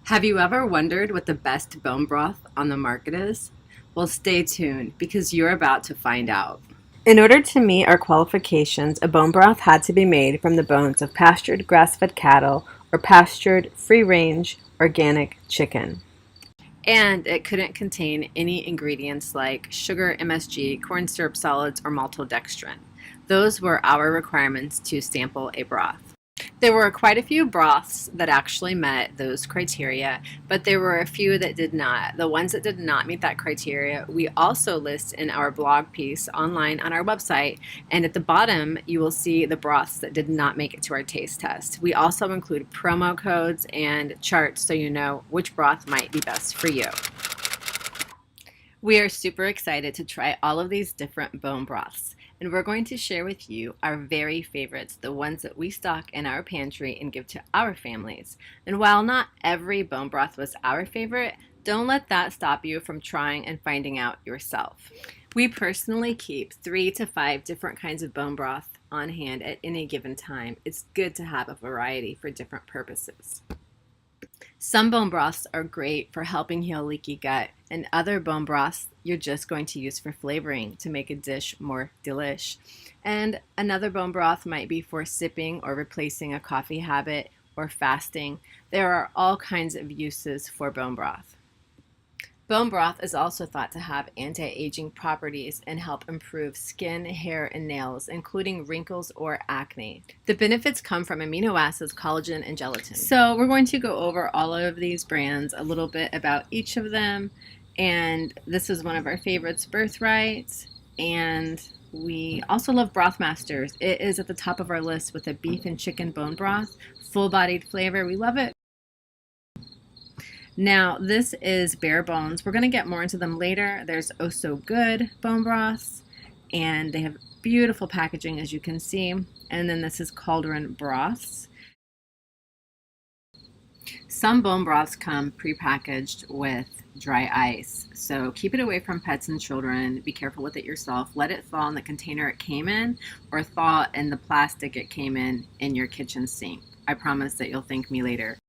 Have you ever wondered what the best bone broth on the market is? Well, stay tuned because you're about to find out. In order to meet our qualifications, a bone broth had to be made from the bones of pastured grass-fed cattle or pastured free-range organic chicken. And it couldn't contain any ingredients like sugar, MSG, corn syrup solids, or maltodextrin. Those were our requirements to sample a broth. There were quite a few broths that actually met those criteria, but there were a few that did not. The ones that did not meet that criteria, we also list in our blog piece online on our website, and at the bottom you will see the broths that did not make it to our taste test. We also include promo codes and charts so you know which broth might be best for you. We are super excited to try all of these different bone broths, and we're going to share with you our very favorites, the ones that we stock in our pantry and give to our families. And while not every bone broth was our favorite, don't let that stop you from trying and finding out yourself. We personally keep 3 to 5 different kinds of bone broth on hand at any given time. It's good to have a variety for different purposes. Some bone broths are great for helping heal leaky gut, and other bone broths you're just going to use for flavoring to make a dish more delish. And another bone broth might be for sipping or replacing a coffee habit or fasting. There are all kinds of uses for bone broth. Bone broth is also thought to have anti-aging properties and help improve skin, hair, and nails, including wrinkles or acne. The benefits come from amino acids, collagen, and gelatin. So we're going to go over all of these brands, a little bit about each of them, and this is one of our favorites, Birthright, and we also love Brothmasters. It is at the top of our list with a beef and chicken bone broth, full-bodied flavor. We love it. Now, this is bare bones. We're going to get more into them later. There's Osso Good bone broths, and they have beautiful packaging, as you can see. And then this is Cauldron Broths. Some bone broths come prepackaged with dry ice, so keep it away from pets and children. Be careful with it yourself. Let it thaw in the container it came in, or thaw in the plastic it came in your kitchen sink. I promise that you'll thank me later.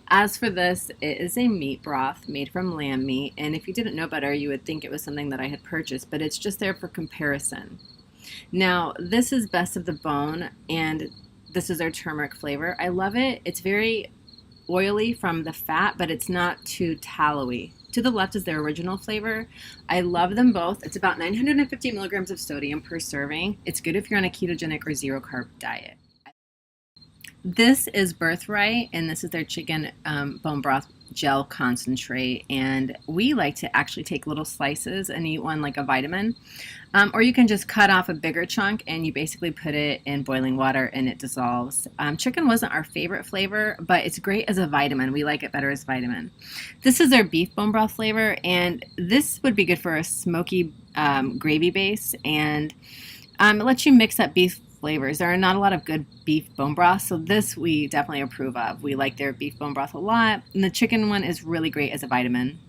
As for this, it is a meat broth made from lamb meat, and if you didn't know better, you would think it was something that I had purchased, but it's just there for comparison. Now, this is best of the bone, and this is our turmeric flavor. I love it. It's very oily from the fat, but it's not too tallowy. To the left is their original flavor. I love them both. It's about 950 milligrams of sodium per serving. It's good if you're on a ketogenic or zero carb diet. This is Birthright, and this is their chicken bone broth gel concentrate, and we like to actually take little slices and eat one like a vitamin, or you can just cut off a bigger chunk and you basically put it in boiling water and it dissolves. Chicken wasn't our favorite flavor, but it's great as a vitamin. We like it better as vitamin. This is their beef bone broth flavor, and this would be good for a smoky gravy base, and it lets you mix up beef flavors. There are not a lot of good beef bone broth, so this we definitely approve of. We like their beef bone broth a lot, and the chicken one is really great as a vitamin.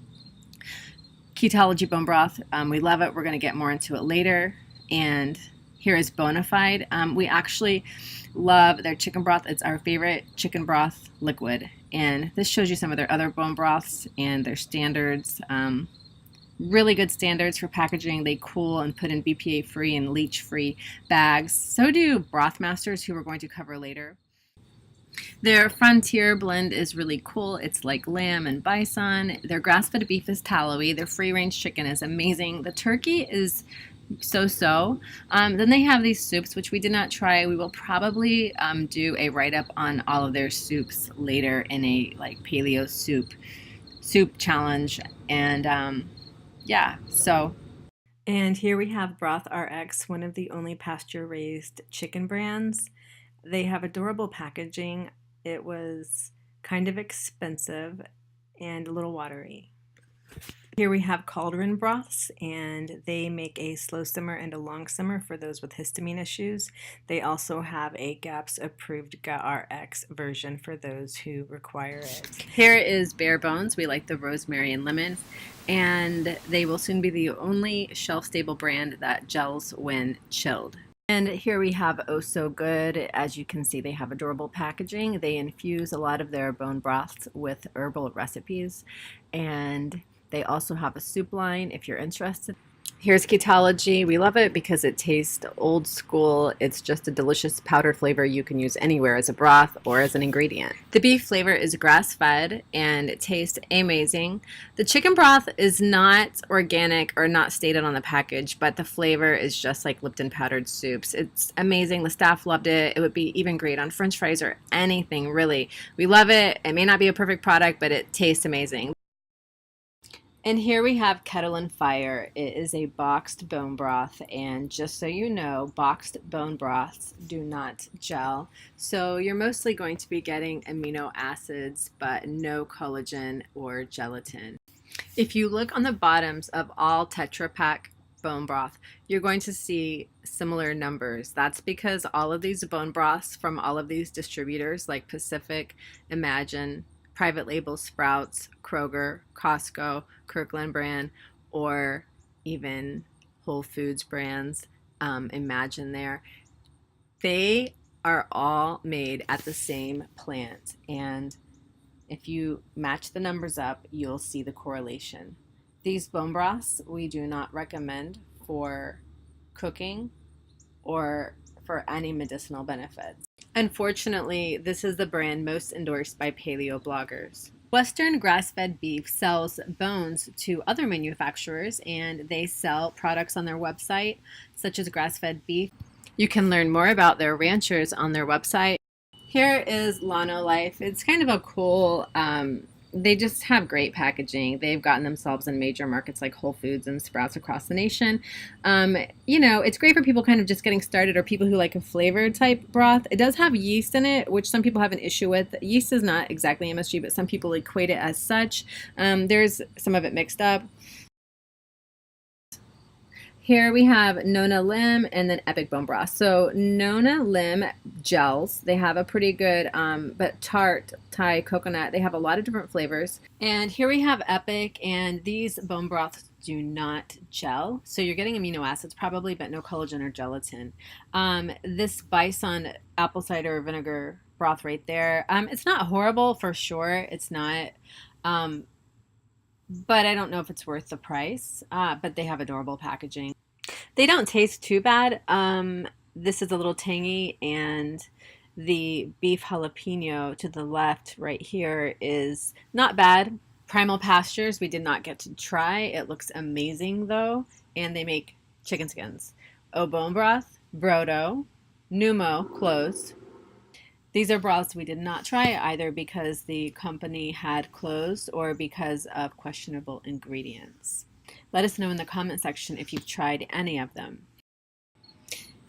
Ketology bone broth, we love it. We're going to get more into it later. And here is Bonafide. We actually love their chicken broth. It's our favorite chicken broth liquid, and this shows you some of their other bone broths and their standards. Really good standards for packaging. They cool and put in BPA-free and leach-free bags. So do Brothmasters, who we're going to cover later. Their Frontier blend is really cool. It's like lamb and bison. Their grass-fed beef is tallowy. Their free-range chicken is amazing. The turkey is so-so. Then they have these soups, which we did not try. We will probably do a write-up on all of their soups later in a like paleo soup challenge. And yeah, so. And here we have Broth RX, one of the only pasture-raised chicken brands. They have adorable packaging. It was kind of expensive and a little watery. Here we have Cauldron Broths, and they make a slow simmer and a long simmer for those with histamine issues. They also have a GAPS approved GARX version for those who require it. Here is Bare Bones. We like the rosemary and lemon, and they will soon be the only shelf-stable brand that gels when chilled. And here we have Osso Good. As you can see, they have adorable packaging. They infuse a lot of their bone broths with herbal recipes, and they also have a soup line if you're interested. Here's Ketology. We love it because it tastes old school. It's just a delicious powdered flavor you can use anywhere as a broth or as an ingredient. The beef flavor is grass-fed and it tastes amazing. The chicken broth is not organic or not stated on the package, but the flavor is just like Lipton powdered soups. It's amazing. The staff loved it. It would be even great on French fries or anything, really. We love it. It may not be a perfect product, but it tastes amazing. And here we have Kettle Fire. It is a boxed bone broth, and just so you know, boxed bone broths do not gel. So you're mostly going to be getting amino acids, but no collagen or gelatin. If you look on the bottoms of all Tetra Pak bone broth, you're going to see similar numbers. That's because all of these bone broths from all of these distributors like Pacific, Imagine, private label Sprouts, Kroger, Costco, Kirkland brand, or even Whole Foods brands, Imagine there. They are all made at the same plant, and if you match the numbers up, you'll see the correlation. These bone broths we do not recommend for cooking or for any medicinal benefits. Unfortunately, this is the brand most endorsed by paleo bloggers. Western grass-fed beef sells bones to other manufacturers, and they sell products on their website, such as grass-fed beef. You can learn more about their ranchers on their website. Here is Lano Life. It's kind of a cool, they just have great packaging. They've gotten themselves in major markets like Whole Foods and Sprouts across the nation. You know, it's great for people kind of just getting started or people who like a flavored type broth. It does have yeast in it, which some people have an issue with. Yeast is not exactly MSG, but some people equate it as such. There's some of it mixed up. Here we have Nona Lim and then Epic Bone Broth. So Nona Lim gels, they have a pretty good, but tart, Thai, coconut, they have a lot of different flavors. And here we have Epic, and these bone broths do not gel. So you're getting amino acids probably, but no collagen or gelatin. This bison apple cider vinegar broth right there, it's not horrible for sure. It's not. But I don't know if it's worth the price, but they have adorable packaging. They don't taste too bad. This is a little tangy, and the beef jalapeno to the left right here is not bad. Primal Pastures we did not get to try. It looks amazing though, and they make chicken skins. O Bone Broth, Brodo, Numo, closed. These are broths we did not try either because the company had closed or because of questionable ingredients. Let us know in the comment section if you've tried any of them.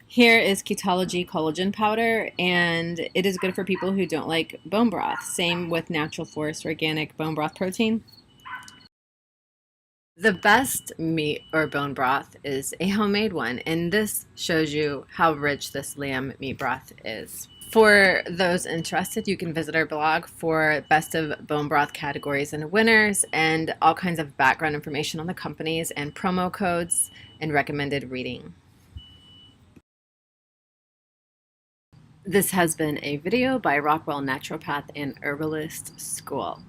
Here is Ketology collagen powder, and it is good for people who don't like bone broth. Same with Natural Forest organic bone broth protein. The best meat or bone broth is a homemade one, and this shows you how rich this lamb meat broth is. For those interested, you can visit our blog for best of bone broth categories and winners and all kinds of background information on the companies and promo codes and recommended reading. This has been a video by Rockwell Naturopath and Herbalist School.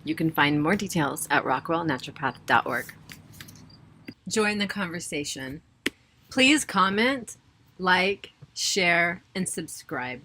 You can find more details at rockwellnaturopath.org. Join the conversation. Please comment, like, share, and subscribe.